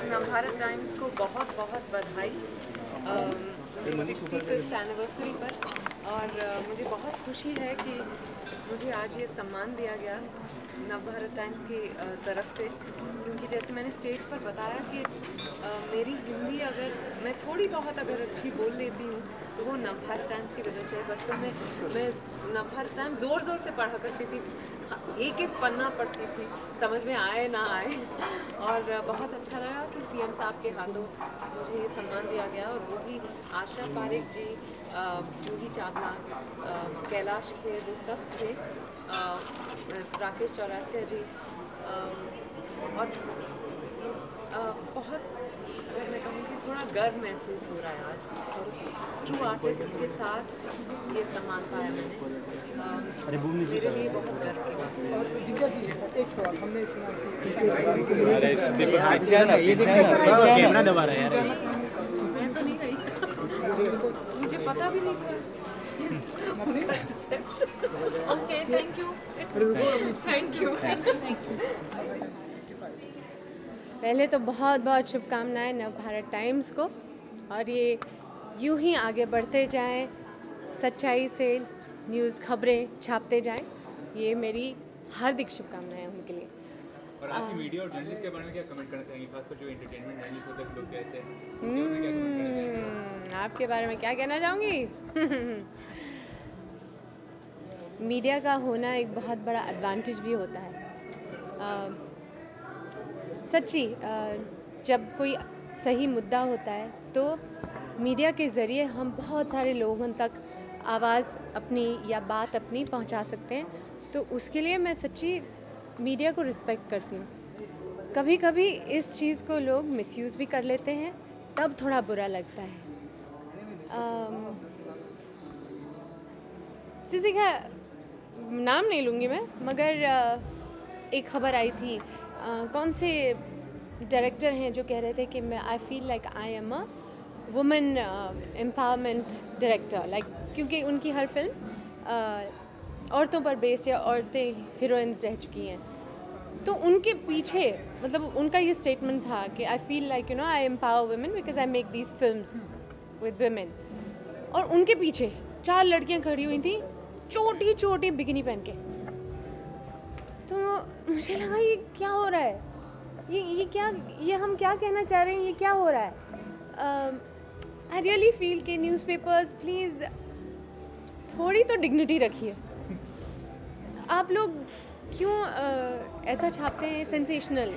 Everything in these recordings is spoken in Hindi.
नवभारत टाइम्स को बहुत बहुत बधाई 65th एनिवर्सरी पर। और मुझे बहुत खुशी है कि मुझे आज ये सम्मान दिया गया नवभारत टाइम्स की तरफ से, क्योंकि जैसे मैंने स्टेज पर बताया कि मेरी हिंदी अगर मैं थोड़ी बहुत अगर अच्छी बोल लेती हूँ तो वो नवभारत टाइम्स की वजह से। बचपन में मैं नवभारत टाइम्स ज़ोर ज़ोर से पढ़ा करती थी, एक एक पन्ना पढ़ती थी, समझ में आए ना आए। और बहुत अच्छा लगा कि सीएम साहब के हाथों मुझे ये सम्मान दिया गया। और वो भी आशा पारेख जी, जूही चावला, कैलाश खेर, वो सब थे, राकेश चौरासिया जी, और बहुत, अगर मैं कहूँ कि थोड़ा गर्व महसूस हो रहा है आज। और ट्रू आर्टिस्ट के साथ ये सम्मान पाया मैंने, मेरे लिए बहुत गर्व की बात है। और विद्या जी, एक सवाल हमने सुना कैमरा दबा रहा है यार। मैं तो नहीं गई, मुझे पता भी नहीं था। Okay, thank you. Thank you. पहले तो बहुत बहुत शुभकामनाएं नवभारत टाइम्स को, और ये यूं ही आगे बढ़ते जाएं, सच्चाई से न्यूज़ खबरें छापते जाएं, ये मेरी हार्दिक शुभकामनाएं उनके लिए। और आज की मीडिया और जर्नलिस्ट के बारे में क्या कमेंट करना चाहेंगे, खासकर जो एंटरटेनमेंट जर्नलिस्ट होते हैं लोग कैसे हैं? आपके बारे में क्या कहना चाहूँगी? मीडिया का होना एक बहुत बड़ा एडवांटेज भी होता है। सच्ची, जब कोई सही मुद्दा होता है तो मीडिया के ज़रिए हम बहुत सारे लोगों तक आवाज़ अपनी या बात अपनी पहुंचा सकते हैं, तो उसके लिए मैं सच्ची मीडिया को रिस्पेक्ट करती हूँ। कभी कभी इस चीज़ को लोग मिसयूज़ भी कर लेते हैं, तब थोड़ा बुरा लगता है। किसी का नाम नहीं लूँगी मैं, मगर एक खबर आई थी, कौन से डायरेक्टर हैं जो कह रहे थे कि मैं I feel like I am a women empowerment director, like क्योंकि उनकी हर फिल्म औरतों पर बेस्ड या औरतें हीरोइंस रह चुकी हैं, तो उनके पीछे मतलब उनका ये स्टेटमेंट था कि I feel like you know I empower women because I make these films with women. और उनके पीछे 4 लड़कियां खड़ी हुई थी, छोटी छोटी बिकिनी पहन के। तो मुझे लगा ये क्या हो रहा है, ये हम क्या कहना चाह रहे हैं, ये क्या हो रहा है। आई रियली फील कि न्यूज़पेपर्स प्लीज़ थोड़ी तो डिग्निटी रखिए। आप लोग क्यों ऐसा छापते हैं सेंसेशनल?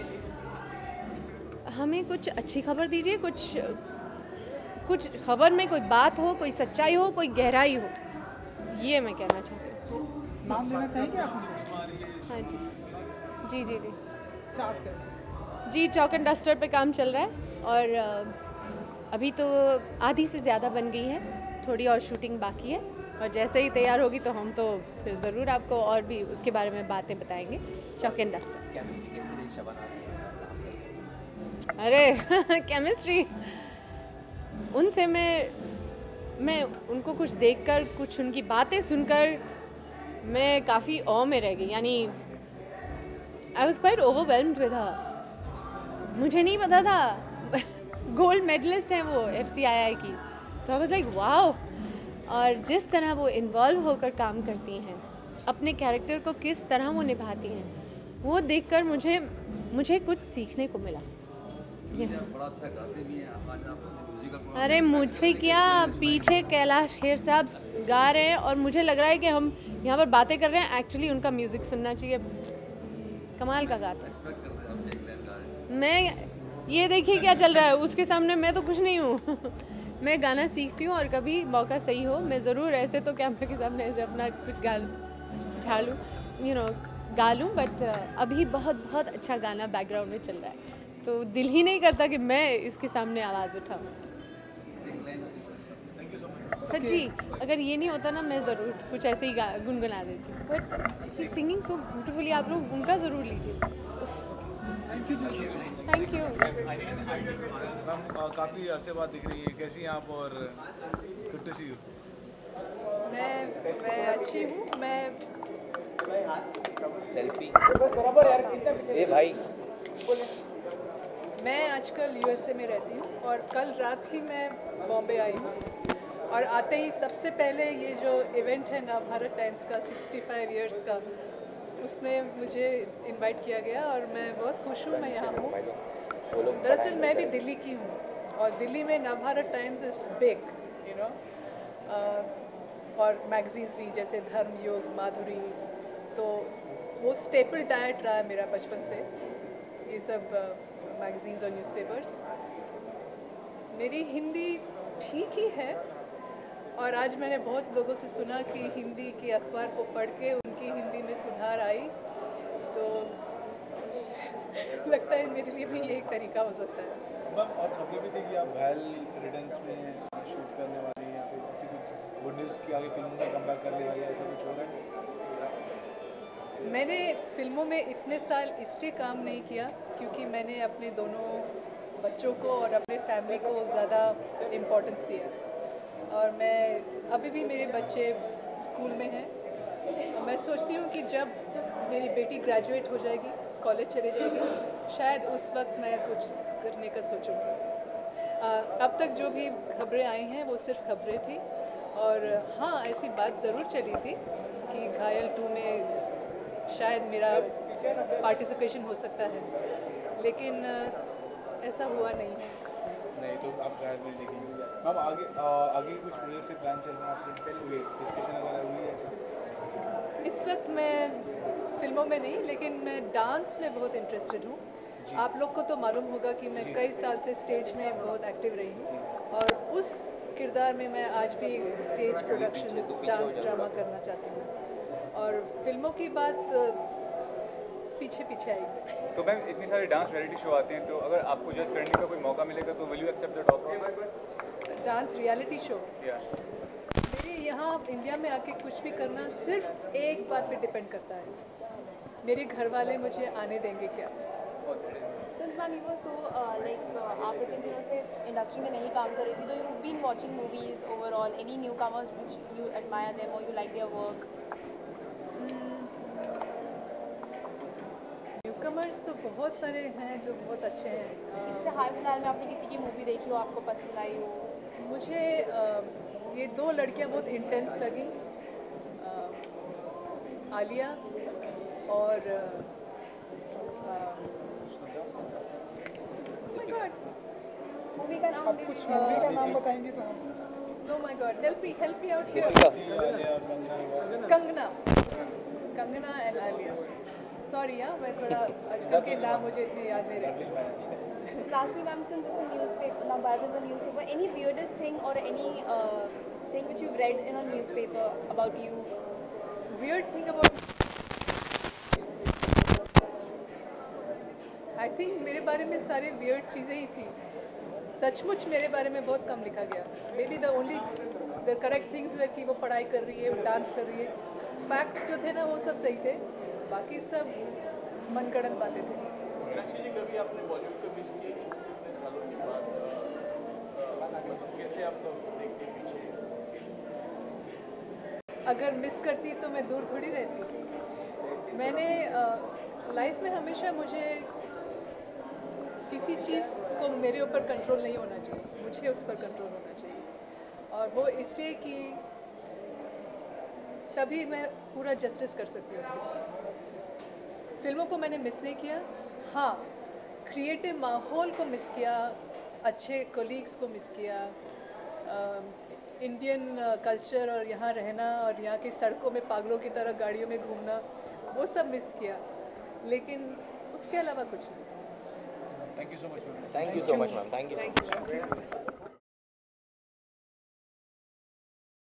हमें कुछ अच्छी खबर दीजिए, कुछ खबर में कोई बात हो, कोई सच्चाई हो, कोई गहराई हो, ये मैं कहना चाहती हूँ। नाम लेना चाहेंगे आप? हाँ जी जी जी जी चाप जी, चॉक एंड डस्टर पे काम चल रहा है, और अभी तो आधी से ज़्यादा बन गई है, थोड़ी और शूटिंग बाकी है, और जैसे ही तैयार होगी तो हम तो फिर ज़रूर आपको और भी उसके बारे में बातें बताएंगे। Chalk and duster. अरे केमिस्ट्री, उनसे मैं उनको कुछ देखकर, कुछ उनकी बातें सुनकर मैं काफ़ी ऑ में रह गई, यानी I was quite overwhelmed with her. मुझे नहीं पता था गोल्ड मेडलिस्ट हैं वो FTII की, तो आई वाज लाइक वाओ। और जिस तरह वो इन्वॉल्व होकर काम करती हैं, अपने कैरेक्टर को किस तरह वो निभाती हैं, वो देखकर मुझे कुछ सीखने को मिला। अरे मुझसे क्या, पीछे कैलाश खेर साहब गा रहे हैं और मुझे लग रहा है कि हम यहाँ पर बातें कर रहे हैं, एक्चुअली उनका म्यूज़िक सुनना चाहिए। कमाल का गाता है। मैं ये देखिए क्या चल रहा है, उसके सामने मैं तो कुछ नहीं हूँ। मैं गाना सीखती हूँ, और कभी मौका सही हो मैं ज़रूर ऐसे तो कैमरे के सामने ऐसे अपना कुछ ढालूँ, गा लूँ, बट अभी बहुत बहुत अच्छा गाना बैकग्राउंड में चल रहा है, तो दिल ही नहीं करता कि मैं इसके सामने आवाज़ उठाऊँ। सच्ची, अगर ये नहीं होता ना, मैं ज़रूर कुछ ऐसे ही गुनगुना देती हूँ, but he singing so beautifully, आप लोग उनका ज़रूर लीजिए। Thank you. मैम काफ़ी अरसे बाद दिख रही है, कैसी हैं आप? और गुड टू सी यू। मैं अच्छी हूँ। मैं सेल्फी ए भाई मैं आजकल यूएसए में रहती हूँ और कल रात ही मैं बॉम्बे आई हूँ और आते ही सबसे पहले ये जो इवेंट है ना भारत टाइम्स का 65 इयर्स का, उसमें मुझे इनवाइट किया गया और मैं बहुत खुश हूँ मैं यहाँ हूँ। दरअसल मैं भी दिल्ली की हूँ और दिल्ली में Navbharat times is big, you know, और मैगजीन्स भी जैसे धर्म, योग, माधुरी, तो वो स्टेपल डाइट रहा है मेरा बचपन से, ये सब मैगजीन्स और न्यूज़पेपर्स। मेरी हिंदी ठीक ही है और आज मैंने बहुत लोगों से सुना कि हिंदी के अखबार को पढ़ के उनकी हिंदी में सुधार आई, तो लगता है मेरे लिए भी ये एक तरीका हो सकता है। मैम और खबरें भी थी कि आप घायल रिटर्न्स में शूट करने वाली हैं या फिर ऐसी कुछ गुड न्यूज़ की आगे फिल्म में कमबैक करने वाली है, ऐसा कुछ हो रहा है? मैंने फिल्मों में इतने साल इसलिए काम नहीं किया क्योंकि मैंने अपने दोनों बच्चों को और अपने फैमिली को ज़्यादा इम्पोर्टेंस दिया और मैं अभी भी मेरे बच्चे स्कूल में हैं। मैं सोचती हूँ कि जब मेरी बेटी ग्रेजुएट हो जाएगी, कॉलेज चले जाएगी, शायद उस वक्त मैं कुछ करने का सोचूंगी। अब तक जो भी खबरें आई हैं वो सिर्फ खबरें थी और हाँ, ऐसी बात ज़रूर चली थी कि घायल 2 में शायद मेरा पार्टिसिपेशन हो सकता है, लेकिन ऐसा हुआ नहीं। तो आप घायल नहीं देखेंगे मैम। आगे कुछ प्रोजेक्ट से प्लान चल रहा है आपके, डिस्कशन वगैरह हुई है ऐसा? इस वक्त मैं फिल्मों में नहीं, लेकिन मैं डांस में बहुत इंटरेस्टेड हूँ। आप लोग को तो मालूम होगा कि मैं कई साल से स्टेज में बहुत एक्टिव रही हूँ और उस किरदार में मैं आज भी स्टेज प्रोडक्शन, डांस ड्रामा करना चाहती हूँ और फिल्मों की बात पीछे पीछे आएगी। तो मैम इतनी सारे डांस रियलिटी शो आते हैं, तो अगर आपको जज करने का कोई मौका मिलेगा तो will you accept that offer? Dance reality show या मेरे यहाँ इंडिया में आके कुछ भी करना सिर्फ एक बात पे डिपेंड करता है, मेरे घर वाले मुझे आने देंगे क्या। Since ma'am you were so आप इतने दिनों से इंडस्ट्री में नहीं काम कर रही थी, तो you've been watching movies overall, any newcomers which you admire them or you like their work? Newcomers तो बहुत सारे हैं जो बहुत अच्छे हैं। जैसे हाल फिलहाल में आपने किसी की मूवी देखी हो, आपको पसंद आई हो? मुझे ये 2 लड़कियां बहुत इंटेंस लगी, आलिया और मूवी का नाम आप कुछ मूवी का नाम बताएंगे तो हम Oh my God, help me out here. Kangana and Alia. Sorry यार, मैं थोड़ा आजकल के नाम मुझे इतने याद नहीं रहते। Lastly, ma'am, since it's a newspaper, now Bharat is a newspaper, any weirdest thing or any thing which you've read in a newspaper about you? Weird thing about I think मेरे बारे में सारे weird चीज़ें ही थी। सचमुच मेरे बारे में बहुत कम लिखा गया। Maybe the correct things were कि वो पढ़ाई कर रही है, वो डांस कर रही है। फैक्ट्स जो थे ना वो सब सही थे, बाकी सब मनगढ़ंत बातें थे। कभी आपने बॉलीवुड को मिस किया इतने सालों के बाद, कैसे आप देखते हैं पीछे? अगर मिस करती तो मैं दूर थोड़ी रहती। मैंने लाइफ में हमेशा मुझे किसी चीज़ को मेरे ऊपर कंट्रोल नहीं होना चाहिए, मुझे उस पर कंट्रोल होना चाहिए और वो इसलिए कि तभी मैं पूरा जस्टिस कर सकती हूँ उसके साथ। फिल्मों को मैंने मिस नहीं किया, हाँ क्रिएटिव माहौल को मिस किया, अच्छे कोलीग्स को मिस किया, इंडियन कल्चर और यहाँ रहना और यहाँ की सड़कों में पागलों की तरह गाड़ियों में घूमना, वो सब मिस किया, लेकिन उसके अलावा कुछ नहीं। Thank you so much ma'am. Thank you so much, ma'am. Thank you so much.